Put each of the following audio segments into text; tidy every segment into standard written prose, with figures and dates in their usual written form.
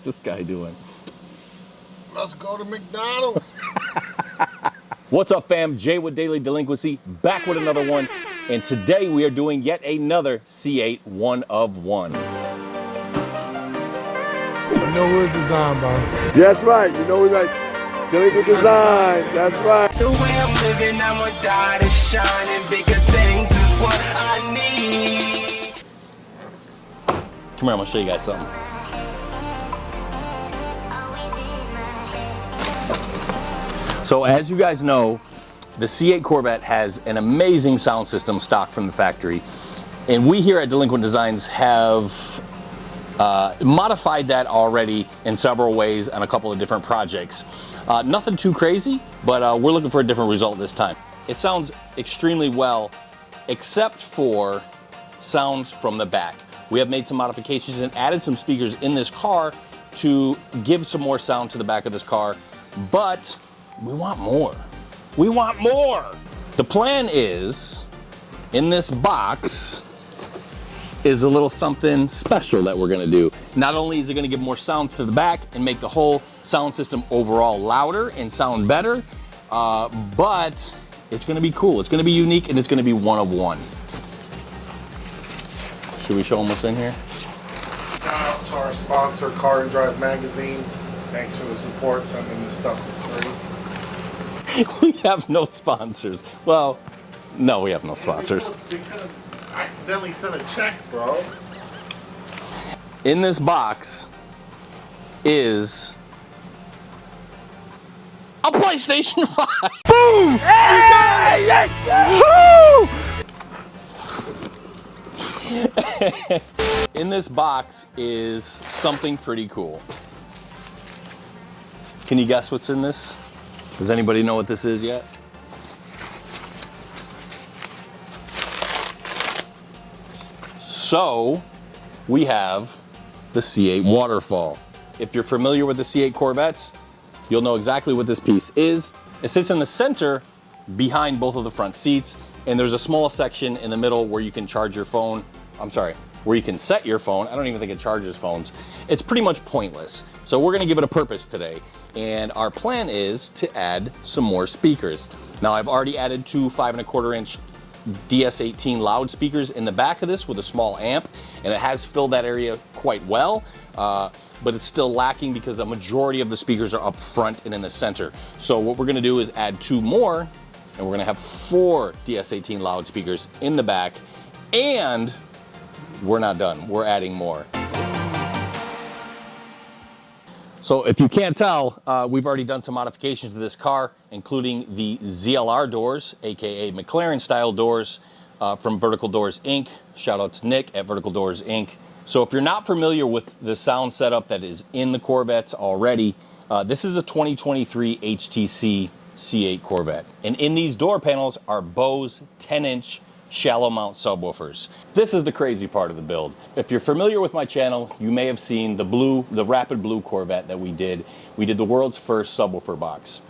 this guy doing? Let's go to McDonald's. What's up, fam? Jay with Daily Delinquency, back with another one. And today we are doing yet another C8 one of one. You know who it's designed by. That's right. You know we like Delinquent Designz. That's right. The way I'm living, I'ma die to shine, and bigger things is what I need. Come here, I'm gonna show you guys something. So as you guys know, the C8 Corvette has an amazing sound system stock from the factory. And we here at Delinquent Designz have modified that already in several ways on a couple of different projects. Nothing too crazy, but we're looking for a different result this time. It sounds extremely well, except for sounds from the back. We have made some modifications and added some speakers in this car to give some more sound to the back of this car, but we want more. We want more. The plan is, in this box, is a little something special that we're gonna do. Not only is it gonna give more sound to the back and make the whole sound system overall louder and sound better, but it's gonna be cool. It's gonna be unique and it's gonna be one of one. Should we show them what's in here? Shout out to our sponsor, Car and Drive Magazine. Thanks for the support, sending this stuff for free. We have no sponsors. Well, no, we have no sponsors. We could have accidentally sent a check, bro. In this box is a PlayStation 5. Boom! Hey! Woo! In this box is something pretty cool. Can you guess what's in this? Does anybody know what this is yet? So, we have the C8 Waterfall. If you're familiar with the C8 Corvettes, you'll know exactly what this piece is. It sits in the center behind both of the front seats, and there's a small section in the middle where you can charge your phone. I'm sorry, where you can set your phone. I don't even think it charges phones. It's pretty much pointless. So we're gonna give it a purpose today. And our plan is to add some more speakers. Now I've already added two 5¼ inch DS18 loudspeakers in the back of this with a small amp, and it has filled that area quite well, but it's still lacking because a majority of the speakers are up front and in the center. So what we're gonna do is add two more, and we're gonna have 4 DS18 loudspeakers in the back, and we're not done, we're adding more. So if you can't tell, we've already done some modifications to this car, including the ZLR doors, AKA McLaren style doors from Vertical Doors Inc. Shout out to Nick at Vertical Doors Inc. So if you're not familiar with the sound setup that is in the Corvettes already, this is a 2023 HTC C8 Corvette. And in these door panels are Bose 10-inch shallow mount subwoofers. This is the crazy part of the build. If you're familiar with my channel, you may have seen the Rapid Blue Corvette that we did. We did the world's first subwoofer box.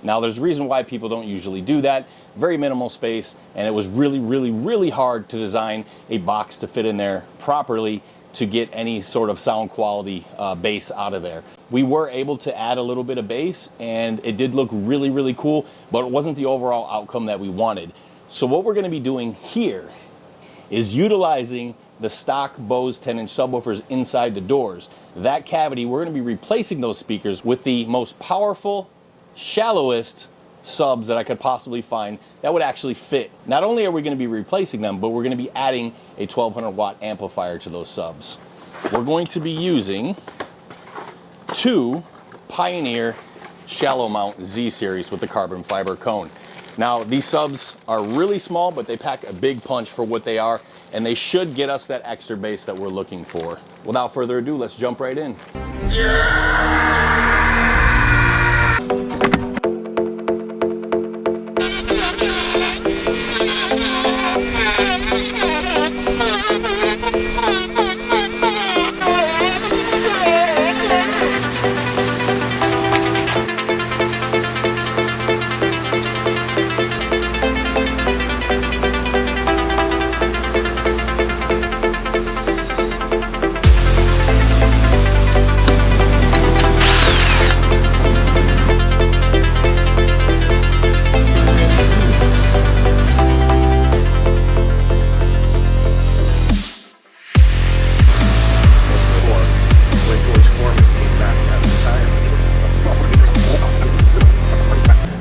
Now there's a reason why people don't usually do that. Very minimal space, and it was really hard to design a box to fit in there properly to get any sort of sound quality bass out of there. We were able to add a little bit of bass, and it did look really cool, but it wasn't the overall outcome that we wanted. So what we're gonna be doing here is utilizing the stock Bose 10-inch subwoofers inside the doors. That cavity, we're gonna be replacing those speakers with the most powerful, shallowest subs that I could possibly find that would actually fit. Not only are we gonna be replacing them, but we're gonna be adding a 1200 watt amplifier to those subs. We're going to be using 2 Pioneer shallow mount Z series with the carbon fiber cone. Now, these subs are really small, but they pack a big punch for what they are, and they should get us that extra bass that we're looking for. Without further ado, let's jump right in.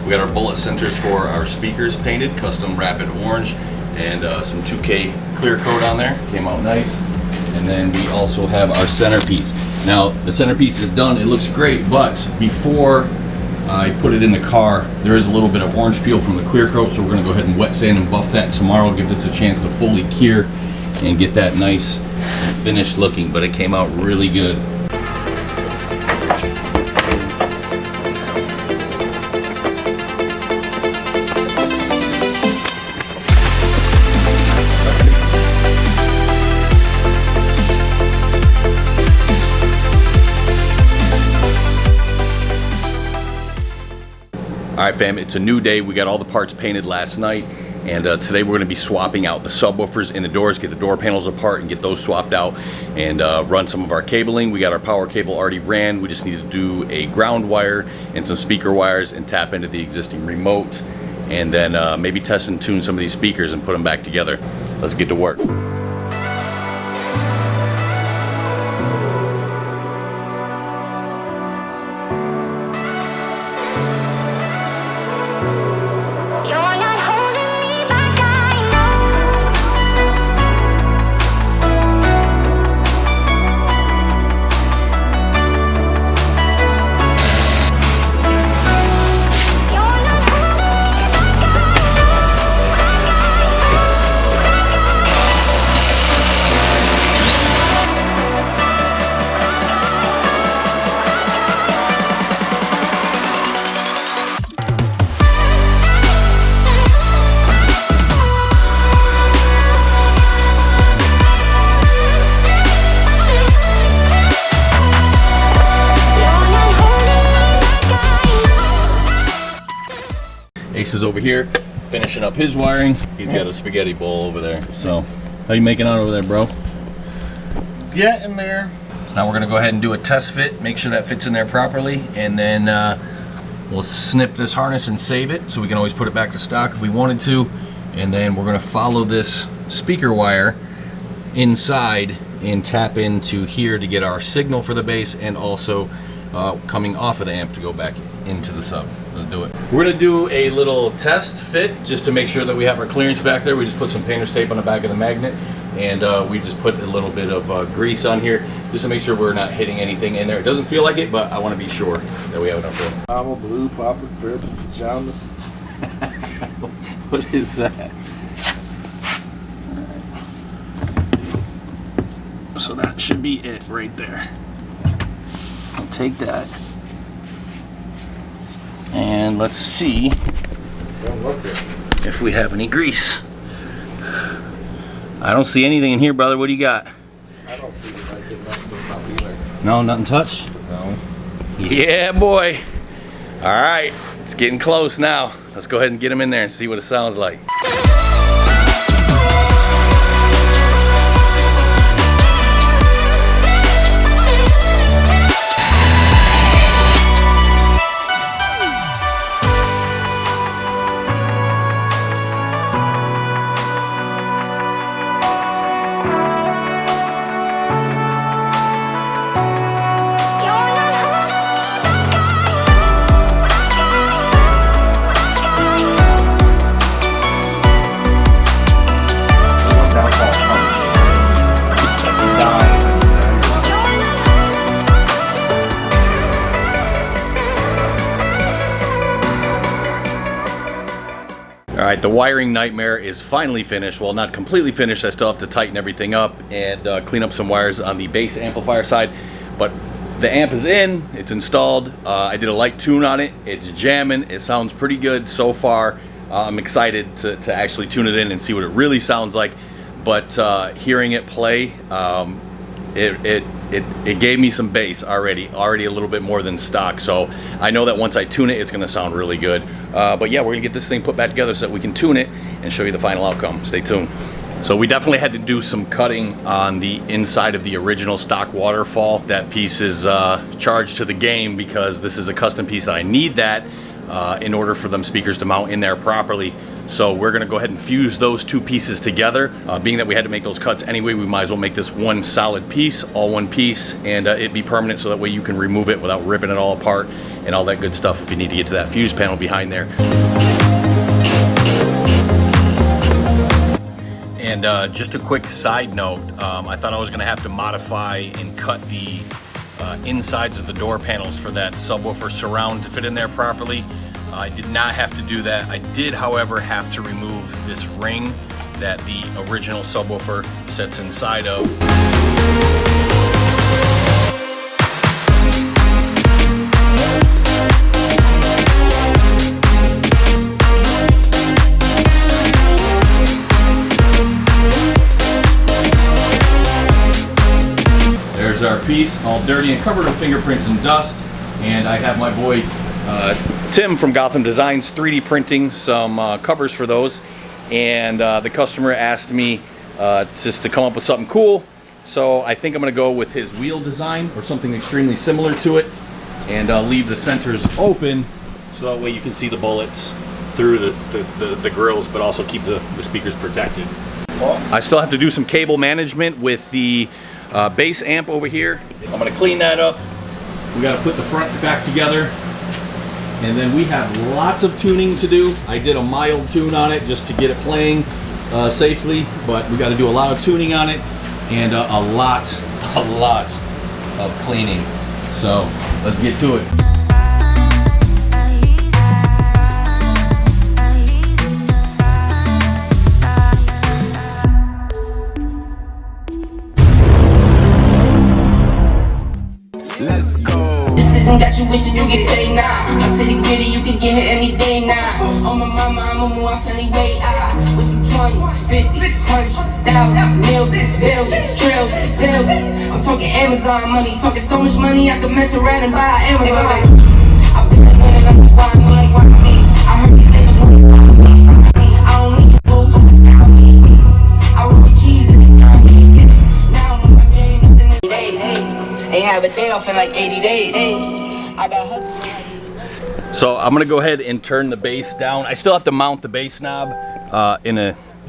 We got our bullet centers for our speakers painted, custom rapid orange, and some 2K clear coat on there. Came out nice. And then we also have our centerpiece. Now the centerpiece is done, it looks great, but before I put it in the car, there is a little bit of orange peel from the clear coat, so we're gonna go ahead and wet sand and buff that tomorrow, give this a chance to fully cure and get that nice and finished looking, but it came out really good. All right, fam, it's a new day. We got all the parts painted last night, and today we're gonna be swapping out the subwoofers in the doors, get the door panels apart and get those swapped out, and run some of our cabling. We got our power cable already ran. We just need to do a ground wire and some speaker wires and tap into the existing remote, and then maybe test and tune some of these speakers and put them back together. Let's get to work. Ace is over here finishing up his wiring. He's got a spaghetti bowl over there. So how you making out over there, bro? Getting there. So now we're gonna go ahead and do a test fit, make sure that fits in there properly, and then we'll snip this harness and save it so we can always put it back to stock if we wanted to. And then we're gonna follow this speaker wire inside and tap into here to get our signal for the bass, and also coming off of the amp to go back into the sub. Let's do it. We're gonna do a little test fit just to make sure that we have our clearance back there. We just put some painter's tape on the back of the magnet, and we just put a little bit of grease on here just to make sure we're not hitting anything in there. It doesn't feel like it, but I want to be sure that we have enough room. Papa blue, Papa purple pajamas. What is that? So that should be it right there. I'll take that. And let's see if we have any grease. I don't see anything in here, brother. What do you got? I don't see if I can mess this up either. No, nothing touched? No. Yeah, boy. All right, it's getting close now. Let's go ahead and get him in there and see what it sounds like. All right, the wiring nightmare is finally finished. Well, not completely finished. I still have to tighten everything up and clean up some wires on the bass amplifier side. But the amp is in, it's installed. I did a light tune on it. It's jamming. It sounds pretty good so far. I'm excited to actually tune it in and see what it really sounds like. But hearing it play, it gave me some bass already a little bit more than stock. So I know that once I tune it, it's gonna sound really good. But yeah, we're gonna get this thing put back together so that we can tune it and show you the final outcome. Stay tuned. So we definitely had to do some cutting on the inside of the original stock waterfall. That piece is charged to the game because this is a custom piece and I need that in order for them speakers to mount in there properly. So we're gonna go ahead and fuse those two pieces together. Being that we had to make those cuts anyway, we might as well make this one solid piece, all one piece, and it be permanent so that way you can remove it without ripping it all apart and all that good stuff if you need to get to that fuse panel behind there. And just a quick side note, I thought I was gonna have to modify and cut the insides of the door panels for that subwoofer surround to fit in there properly. I did not have to do that. I did, however, have to remove this ring that the original subwoofer sits inside of. There's our piece, all dirty and covered with fingerprints and dust. And I have my boy Tim from Delinquent Designz 3D printing some covers for those. And the customer asked me just to come up with something cool. So I think I'm gonna go with his wheel design or something extremely similar to it, and leave the centers open so that way you can see the bullets through the grills, but also keep the speakers protected. I still have to do some cable management with the bass amp over here. I'm gonna clean that up. We gotta put the front back together. And then we have lots of tuning to do. I did a mild tune on it just to get it playing safely, but we got to do a lot of tuning on it and a lot of cleaning. So let's get to it. Let's go. Got you wishing you could say nah. My city gritty, you can get here any day now. On my mama, I'ma move off anyway. With some 20s, 50s, 100s, thousands, millions, billions, trillions, zillions. I'm talking Amazon money, talking so much money I could mess around and buy Amazon. I've been winning, I'm like, why me? I heard these niggas want me. I don't need to move, but stop me. I roll cheese in it, now I'm on my game, nothing in days. Ain't have a day off in like 80 days. So I'm gonna go ahead and turn the bass down. I still have to mount the bass knob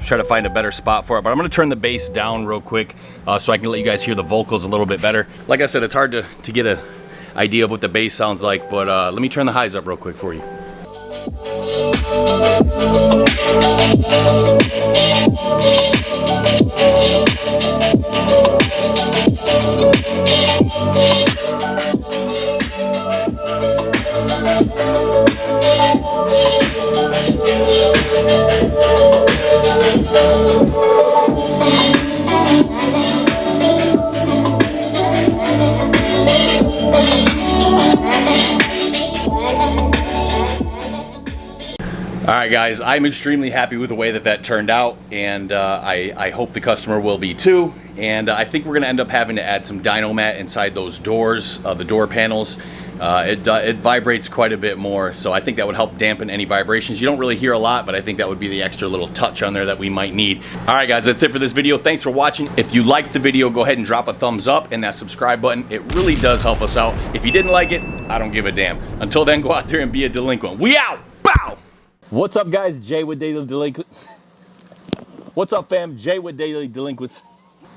try to find a better spot for it, but I'm gonna turn the bass down real quick so I can let you guys hear the vocals a little bit better. Like I said, it's hard to get an idea of what the bass sounds like, but let me turn the highs up real quick for you. Alright guys, I'm extremely happy with the way that turned out, and I hope the customer will be too. And I think we're going to end up having to add some dyno mat inside those doors, the door panels. It vibrates quite a bit more, so I think that would help dampen any vibrations. You don't really hear a lot, but I think that would be the extra little touch on there that we might need. Alright guys, that's it for this video. Thanks for watching. If you liked the video, go ahead and drop a thumbs up and that subscribe button. It really does help us out. If you didn't like it, I don't give a damn. Until then, go out there and be a delinquent. We out! Bow! What's up guys, Jay with Daily Delinquent. What's up fam, Jay with Daily Delinquents.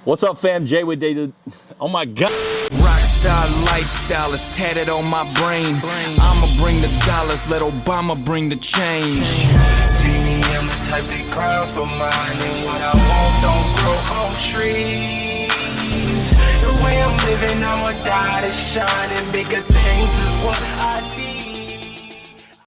What's up fam, Jay with Daily, oh my god. Rockstar lifestyle is tatted on my brain. I'ma bring the dollars, let Obama bring the change. See me, I'm the type that cries for mine, and what I want don't grow on trees. The way I'm living, I'ma die to shine, and bigger things is what I need.